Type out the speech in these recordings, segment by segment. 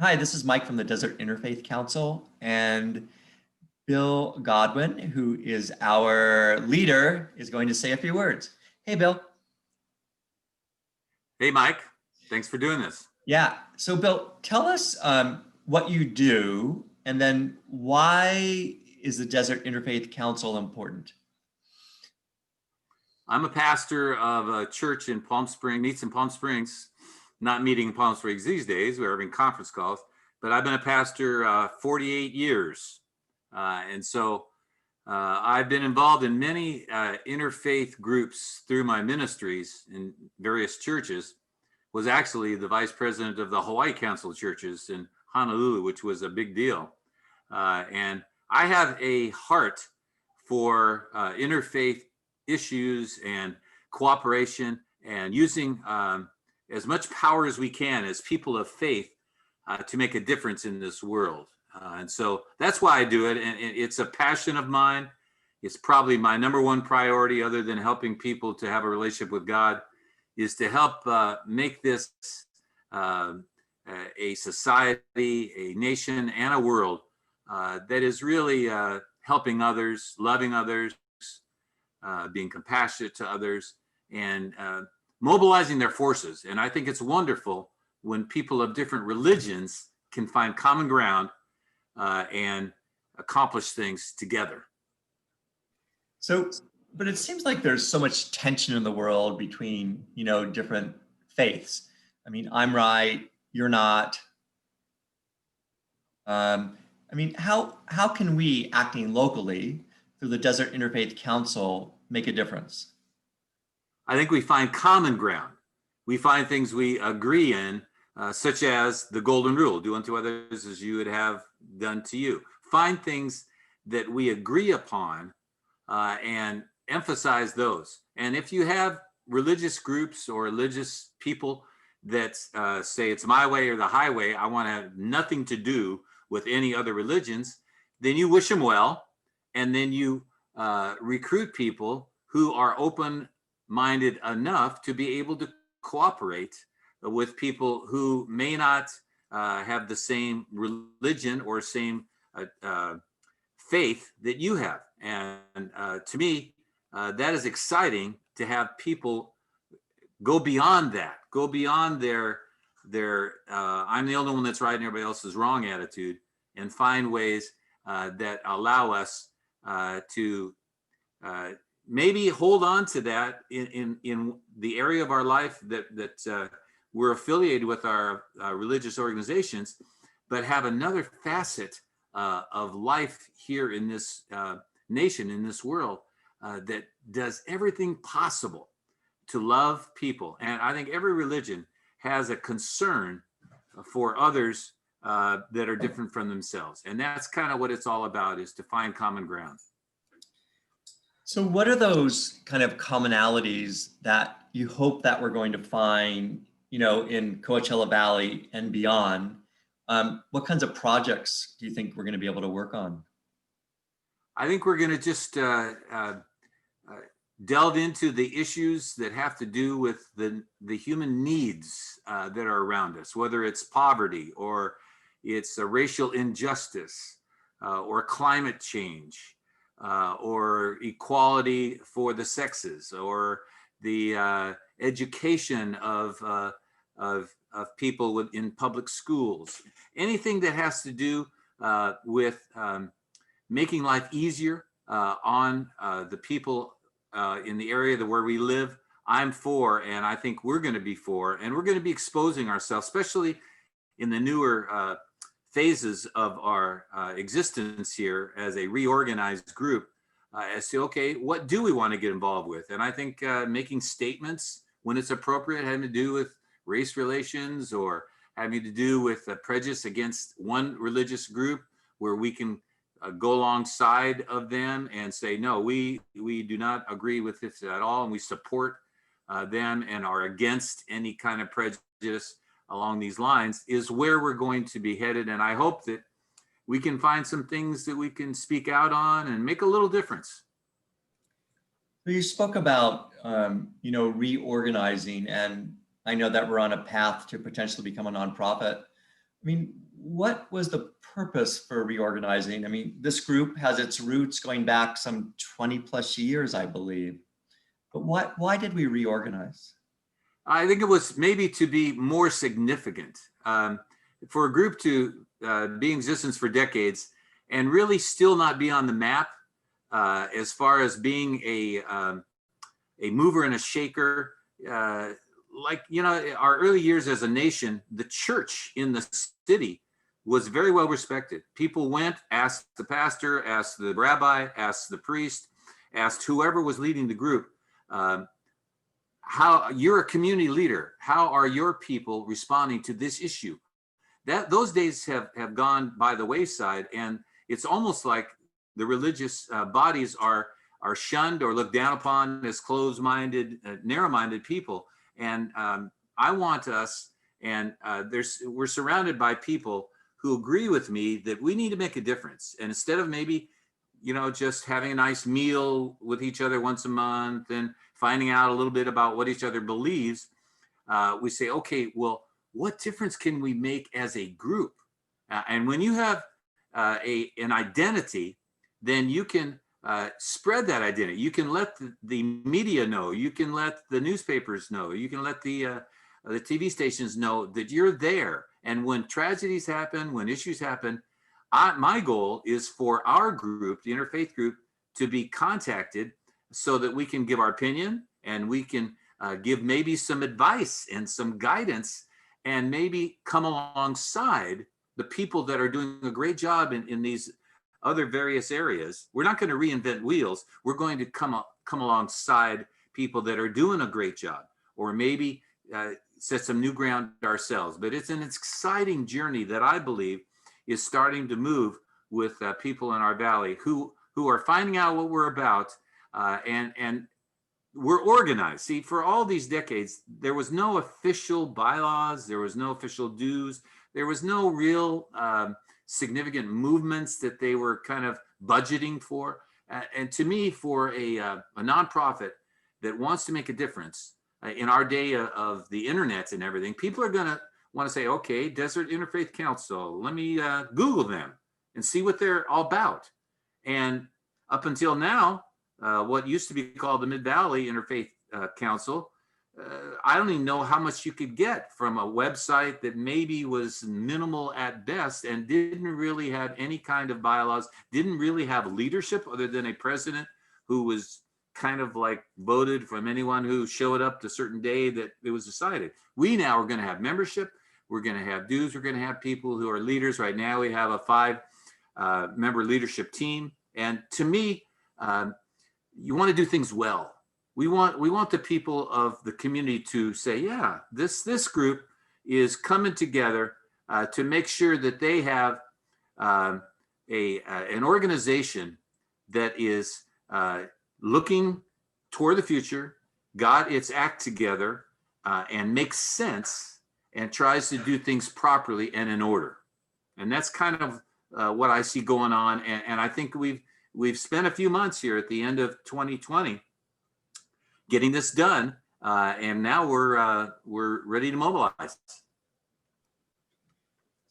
Hi, this is Mike from the Desert Interfaith Council, and Bill Godwin, who is our leader, is going to say a few words. Hey, Bill. Hey, Mike. Thanks for doing this. Yeah, so Bill, tell us what you do, and then why is the Desert Interfaith Council important? I'm a pastor of a church in Palm Springs, meets in Palm Springs, not meeting in Palm Springs these days. We're having conference calls, but I've been a pastor 48 years. I've been involved in many interfaith groups through my ministries in various churches. Was actually the vice president of the Hawaii Council of Churches in Honolulu, which was a big deal. And I have a heart for interfaith issues and cooperation and using as much power as we can as people of faith to make a difference in this world. And so that's why I do it. And it's a passion of mine. It's probably my number one priority, other than helping people to have a relationship with God, is to help make this a society, a nation, and a world that is really helping others, loving others, being compassionate to others, and mobilizing their forces. And I think it's wonderful when people of different religions can find common ground and accomplish things together. So, but it seems like there's so much tension in the world between, different faiths. I mean, I'm right, you're not. How can we, acting locally through the Desert Interfaith Council, make a difference? I think we find common ground. We find things we agree in, such as the golden rule: do unto others as you would have done to you. Find things that we agree upon and emphasize those. And if you have religious groups or religious people that say it's my way or the highway, I want to have nothing to do with any other religions, then you wish them well, and then you recruit people who are open-minded enough to be able to cooperate with people who may not have the same religion or same faith that you have. And to me, that is exciting, to have people go beyond that, go beyond their I'm the only one that's right and everybody else is wrong attitude, and find ways that allow us to maybe hold on to that in the area of our life that we're affiliated with our religious organizations, but have another facet of life here in this nation, in this world, that does everything possible to love people. And I think every religion has a concern for others that are different from themselves. And that's kind of what it's all about, is to find common ground. So what are those kind of commonalities that you hope that we're going to find, in Coachella Valley and beyond? What kinds of projects do you think we're going to be able to work on? I think we're going to just delve into the issues that have to do with the human needs that are around us, whether it's poverty or it's a racial injustice or climate change or equality for the sexes, or the education of people in public schools. Anything that has to do with making life easier on the people in the area where we live, I'm for, and I think we're going to be for, and we're going to be exposing ourselves, especially in the newer phases of our existence here as a reorganized group, as to, okay, what do we want to get involved with? And I think making statements when it's appropriate, having to do with race relations or having to do with prejudice against one religious group, where we can go alongside of them and say, no, we do not agree with this at all, and we support them and are against any kind of prejudice along these lines, is where we're going to be headed. And I hope that we can find some things that we can speak out on and make a little difference. You spoke about, reorganizing, and I know that we're on a path to potentially become a nonprofit. I mean, what was the purpose for reorganizing? I mean, this group has its roots going back some 20 plus years, I believe. But why did we reorganize? I think it was maybe to be more significant. For a group to be in existence for decades and really still not be on the map as far as being a mover and a shaker. Like, you know, our early years as a nation, the church in the city was very well respected. People went, asked the pastor, asked the rabbi, asked the priest, asked whoever was leading the group, how you're a community leader, how are your people responding to this issue? That those days have gone by the wayside, and it's almost like the religious bodies are shunned or looked down upon as closed-minded, narrow-minded people. And I want us, and we're surrounded by people who agree with me that we need to make a difference. And instead of maybe, you know, just having a nice meal with each other once a month and finding out a little bit about what each other believes, we say, okay, well, what difference can we make as a group? And when you have an identity, then you can spread that identity. You can let the media know. You can let the newspapers know. You can let the TV stations know that you're there. And when tragedies happen, when issues happen, my goal is for our group, the interfaith group, to be contacted so that we can give our opinion and we can give maybe some advice and some guidance and maybe come alongside the people that are doing a great job in these other various areas. We're not going to reinvent wheels. We're going to come alongside people that are doing a great job, or maybe set some new ground ourselves. But it's an exciting journey that I believe is starting to move with people in our valley who are finding out what we're about, and we're organized. See, for all these decades, there was no official bylaws, there was no official dues, there was no real significant movements that they were kind of budgeting for. And to me, for a nonprofit that wants to make a difference in our day of the internet and everything, people are going to want to say, okay, Desert Interfaith Council, let me Google them and see what they're all about. And up until now, what used to be called the Mid-Valley Interfaith Council, I don't even know how much you could get from a website that maybe was minimal at best and didn't really have any kind of bylaws, didn't really have leadership other than a president who was kind of like voted from anyone who showed up to a certain day that it was decided. We now are going to have membership. We're going to have dues. We're going to have people who are leaders. Right now we have a 5-member leadership team. And to me, you want to do things well. We want the people of the community to say, yeah, this group is coming together to make sure that they have an organization that is looking toward the future, got its act together, and makes sense and tries to do things properly and in order. And that's kind of what I see going on. And I think we've spent a few months here at the end of 2020 getting this done, and now we're ready to mobilize.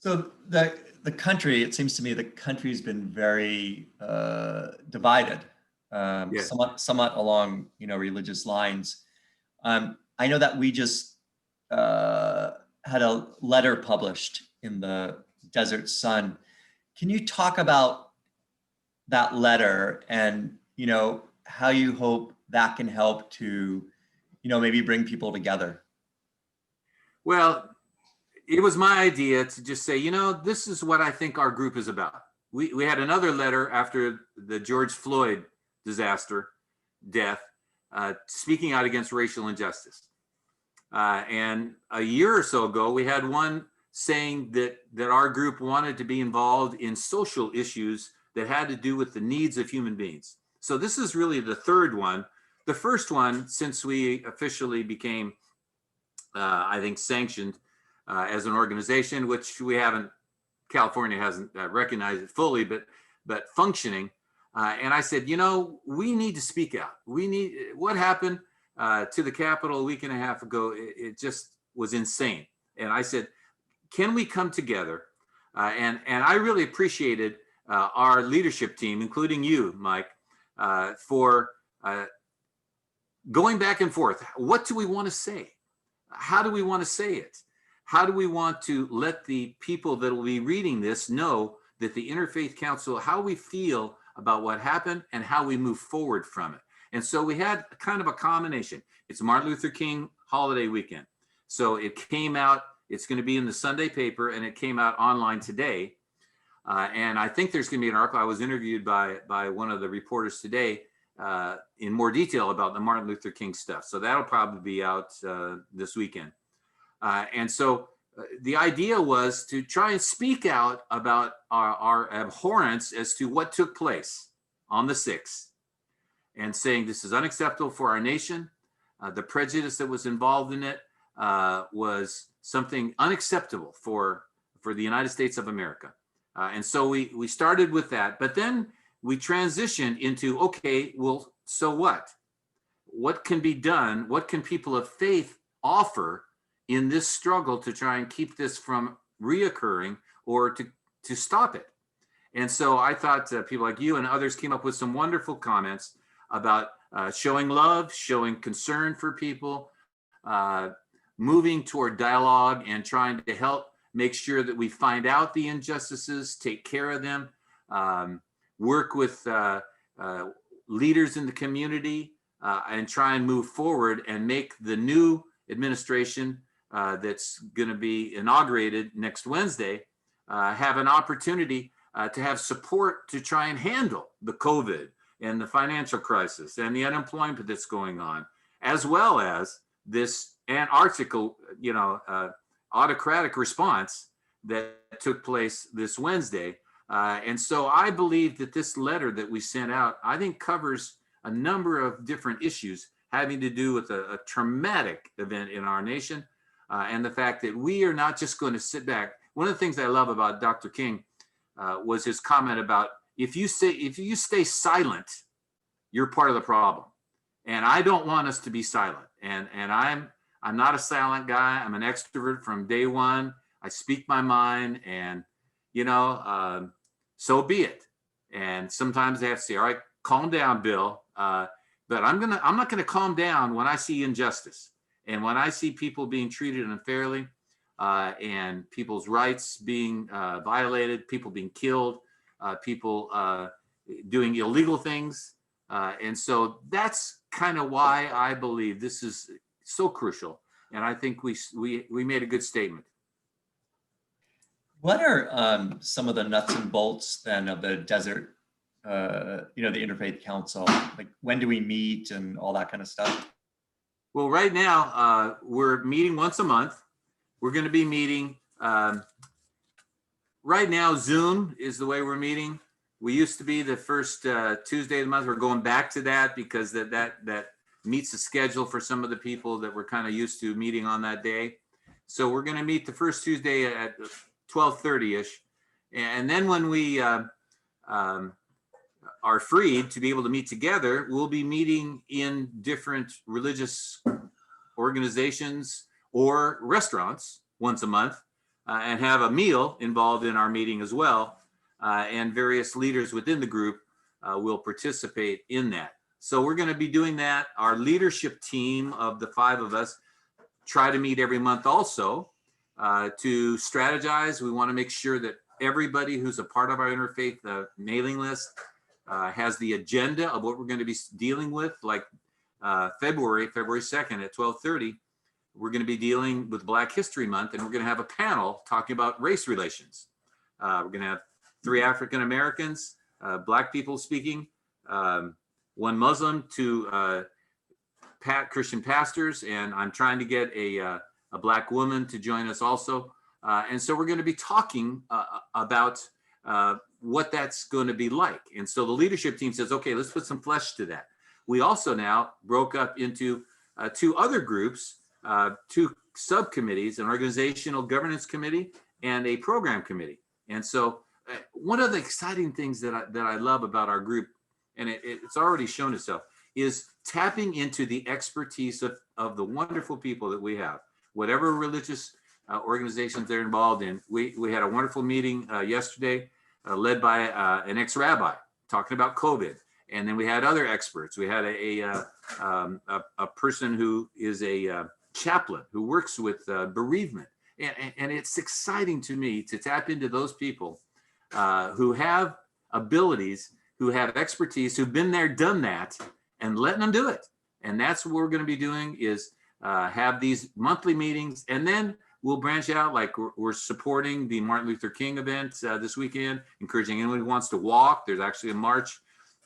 So the country, it seems to me, the country's been very divided, Yes. somewhat along religious lines. I know that we just had a letter published in the Desert Sun. Can you talk about that letter and how you hope that can help to maybe bring people together? Well, it was my idea to just say, this is what I think our group is about. We had another letter after the George Floyd death, speaking out against racial injustice. And a year or so ago, we had one saying that our group wanted to be involved in social issues that had to do with the needs of human beings. So this is really the third one. The first one, since we officially became, I think, sanctioned as an organization, which California hasn't recognized it fully, but functioning. And I said, we need to speak out. What happened to the Capitol a week and a half ago, it just was insane. And I said, can we come together? And I really appreciated our leadership team, including you, Mike, for going back and forth. What do we want to say? How do we want to say it? How do we want to let the people that will be reading this know that the Interfaith Council, how we feel about what happened and how we move forward from it? And so we had kind of a combination. It's Martin Luther King holiday weekend. So it came out, it's going to be in the Sunday paper, and it came out online today. And I think there's going to be an article. I was interviewed by one of the reporters today in more detail about the Martin Luther King stuff. So that'll probably be out this weekend. And so the idea was to try and speak out about our abhorrence as to what took place on the 6th, and saying this is unacceptable for our nation. The prejudice that was involved in it was something unacceptable for the United States of America. And so we started with that, but then we transitioned into, okay, well, so what? What can be done? What can people of faith offer in this struggle to try and keep this from reoccurring or to stop it? And so I thought people like you and others came up with some wonderful comments about showing love, showing concern for people, moving toward dialogue and trying to help make sure that we find out the injustices, take care of them, work with leaders in the community, and try and move forward and make the new administration that's going to be inaugurated next Wednesday have an opportunity to have support to try and handle the COVID and the financial crisis and the unemployment that's going on, as well as this anarchical, autocratic response that took place this Wednesday. And so I believe that this letter that we sent out, I think covers a number of different issues having to do with a traumatic event in our nation, and the fact that we are not just going to sit back. One of the things I love about Dr. King was his comment about if you stay silent, you're part of the problem. And I don't want us to be silent. And I'm not a silent guy. I'm an extrovert from day one. I speak my mind, and so be it. And sometimes they have to say, all right, calm down, Bill. But I'm not gonna calm down when I see injustice and when I see people being treated unfairly, and people's rights being violated, people being killed, people doing illegal things. And so that's kind of why I believe this is so crucial. And I think we made a good statement. What are some of the nuts and bolts then of the Desert, the Interfaith Council? Like, when do we meet and all that kind of stuff? Well, right now we're meeting once a month. We're going to be meeting right now. Zoom is the way we're meeting. We used to be the first Tuesday of the month. We're going back to that because that meets the schedule for some of the people that we're kind of used to meeting on that day. So we're going to meet the first Tuesday at 12:30ish, and then when we are freed to be able to meet together, we'll be meeting in different religious organizations or restaurants once a month, and have a meal involved in our meeting as well, and various leaders within the group will participate in that. So we're going to be doing that. Our leadership team of the 5 of us try to meet every month also to strategize. We want to make sure that everybody who's a part of our interfaith mailing list has the agenda of what we're going to be dealing with. Like February 2nd at 12:30, we're going to be dealing with Black History Month, and we're going to have a panel talking about race relations. We're going to have 3 African Americans, Black people speaking, 1 Muslim, 2 Christian pastors, and I'm trying to get a Black woman to join us also. And so we're going to be talking about what that's going to be like. And so the leadership team says, okay, let's put some flesh to that. We also now broke up into 2 other groups, 2 subcommittees, an organizational governance committee and a program committee. And so one of the exciting things that I love about our group, and it's already shown itself, is tapping into the expertise of the wonderful people that we have, whatever religious organizations they're involved in. We had a wonderful meeting yesterday led by an ex-rabbi talking about COVID. And then we had other experts. We had a person who is a chaplain who works with bereavement. And it's exciting to me to tap into those people who have abilities, who have expertise, who've been there, done that, and letting them do it. And that's what we're going to be doing is have these monthly meetings, and then we'll branch out. Like we're supporting the Martin Luther King event this weekend, encouraging anyone who wants to walk. There's actually a march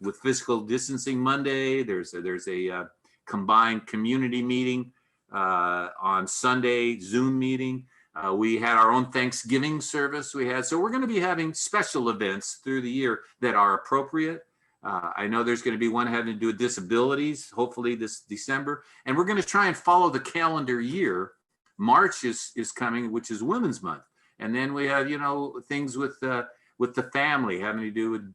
with physical distancing Monday. There's a combined community meeting on Sunday, Zoom meeting. We had our own Thanksgiving service so we're going to be having special events through the year that are appropriate. I know there's going to be one having to do with disabilities, hopefully this December. And we're going to try and follow the calendar year. March is coming, which is Women's Month. And then we have, things with the family having to do with,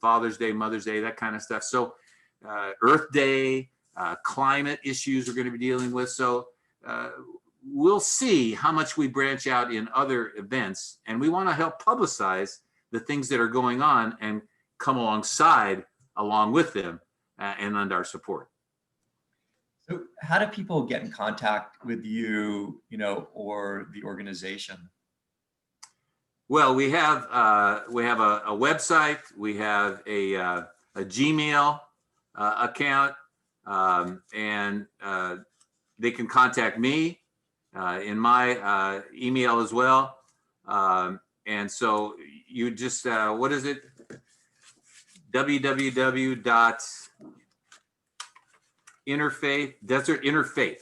Father's Day, Mother's Day, that kind of stuff. So Earth Day, climate issues we're going to be dealing with. So we'll see how much we branch out in other events. And we want to help publicize the things that are going on and come along with them and lend our support. So how do people get in contact with you, or the organization? Well, we have a website, we have a Gmail account, and they can contact me in my email as well. And so you just, what is it? www.interfaith, Desert Interfaith.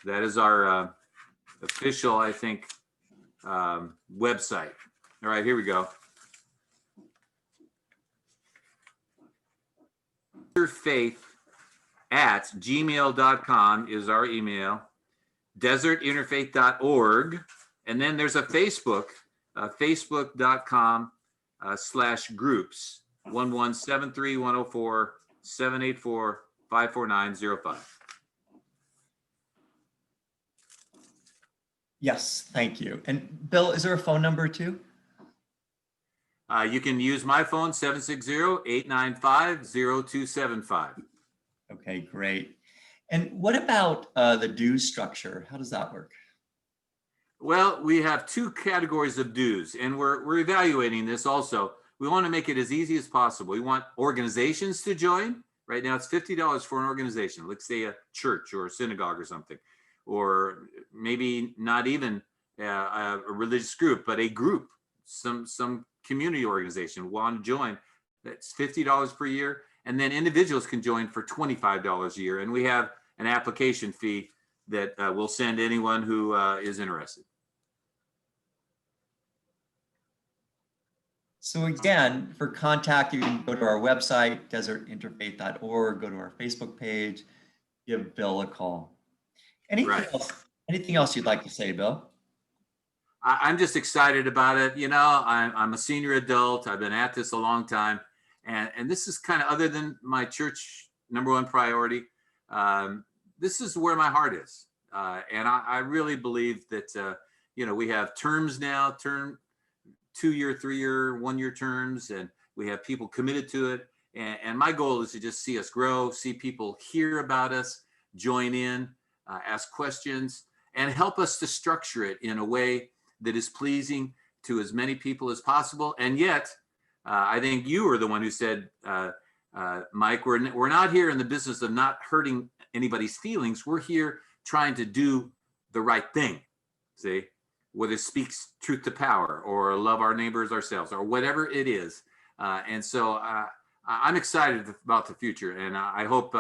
That is our official, I think, website. All right, here we go. Interfaith@gmail.com is our email. Desertinterfaith.org. And then there's a Facebook, facebook.com/groups 1173104-784-54905. Yes, thank you. And Bill, is there a phone number too? You can use my phone, 760-895-0275. Okay, great. And what about the dues structure? How does that work? Well, we have two categories of dues, and we're evaluating this also. We want to make it as easy as possible. We want organizations to join. Right now, it's $50 for an organization. Let's say a church or a synagogue or something, or maybe not even a religious group, but a group, some community organization want to join. That's $50 per year, and then individuals can join for $25 a year. And we have an application fee that we'll send anyone who is interested. So again, for contact, you can go to our website, desertinterfaith.org, go to our Facebook page, give Bill a call. Anything else you'd like to say, Bill? I'm just excited about it. I'm a senior adult. I've been at this a long time. And this is kind of, other than my church #1 priority, this is where my heart is. And I really believe that, we have terms now, 2-year, 3-year, 1-year terms, and we have people committed to it. And my goal is to just see us grow, see people hear about us, join in, ask questions, and help us to structure it in a way that is pleasing to as many people as possible. And yet, I think you were the one who said, Mike, we're not here in the business of not hurting anybody's feelings. We're here trying to do the right thing. See? Whether it speaks truth to power or love our neighbors ourselves or whatever it is. And so I'm excited about the future. And I hope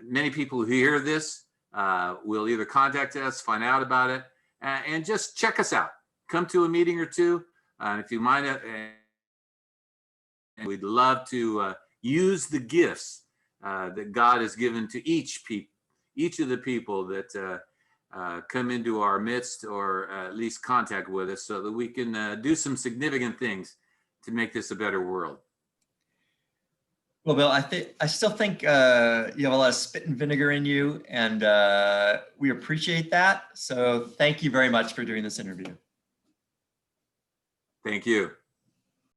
many people who hear this will either contact us, find out about it, and just check us out. Come to a meeting or two. If you mind, we'd love to use the gifts that God has given to each of the people that come into our midst, or at least contact with us, so that we can do some significant things to make this a better world. Well, Bill, I still think you have a lot of spit and vinegar in you, and we appreciate that. So thank you very much for doing this interview. Thank you.